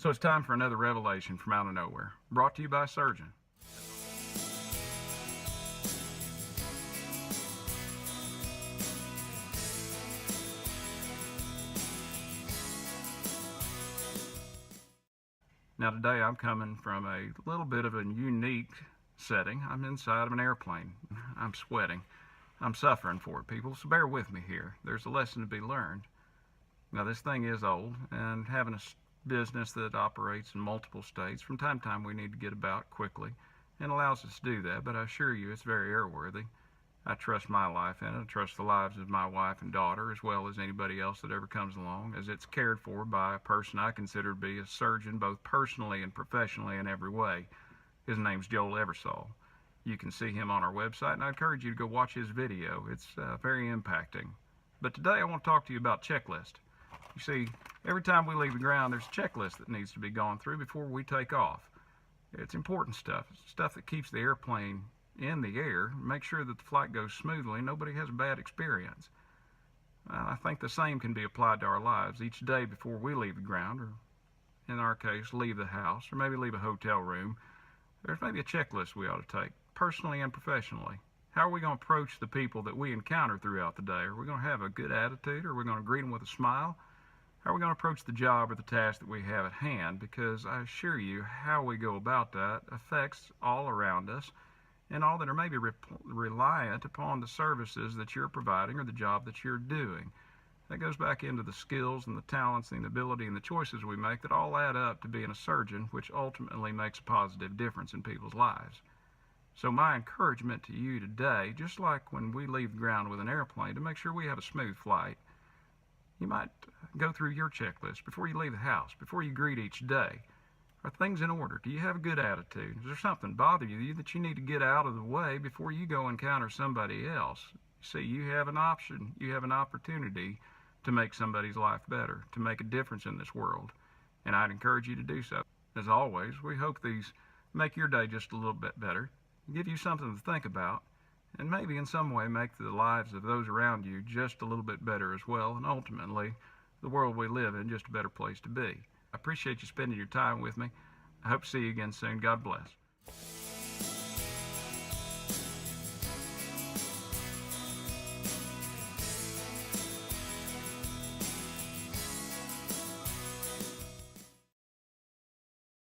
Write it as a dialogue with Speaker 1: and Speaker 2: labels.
Speaker 1: So it's time for another revelation from out of nowhere, brought to you by a surgeon. Now today I'm coming from a little bit of a unique setting. I'm inside of an airplane. I'm sweating. I'm suffering for it, people, so bear with me here. There's a lesson to be learned. Now this thing is old, and having a business that operates in multiple states, from time to time we need to get about quickly, and allows us to do that, but I assure you it's very airworthy. I trust my life in it. I trust the lives of my wife and daughter, as well as anybody else that ever comes along, as it's cared for by a person I consider to be a surgeon, both personally and professionally in every way. His name's Joel Eversole. You can see him on our website, and I encourage you to go watch his video. It's very impacting. But today I want to talk to you about checklist. You see, every time we leave the ground, there's a checklist that needs to be gone through before we take off. It's important stuff. It's stuff that keeps the airplane in the air, make sure that the flight goes smoothly, nobody has a bad experience. I think the same can be applied to our lives each day before we leave the ground, or in our case, leave the house, or maybe leave a hotel room. There's maybe a checklist we ought to take, personally and professionally. How are we going to approach the people that we encounter throughout the day? Are we going to have a good attitude, or are we going to greet them with a smile? How are we going to approach the job or the task that we have at hand? Because I assure you, how we go about that affects all around us, and all that are maybe reliant upon the services that you're providing or the job that you're doing. That goes back into the skills and the talents and the ability and the choices we make that all add up to being a surgeon, which ultimately makes a positive difference in people's lives. So my encouragement to you today, just like when we leave the ground with an airplane, to make sure we have a smooth flight, you might go through your checklist before you leave the house, before you greet each day. Are things in order? Do you have a good attitude? Is there something bothering you that you need to get out of the way before you go encounter somebody else? See, you have an option, you have an opportunity to make somebody's life better, to make a difference in this world, and I'd encourage you to do so. As always, we hope these make your day just a little bit better, give you something to think about, and maybe in some way make the lives of those around you just a little bit better as well, and ultimately the world we live in just a better place to be. I appreciate you spending your time with me. I hope to see you again soon. God bless.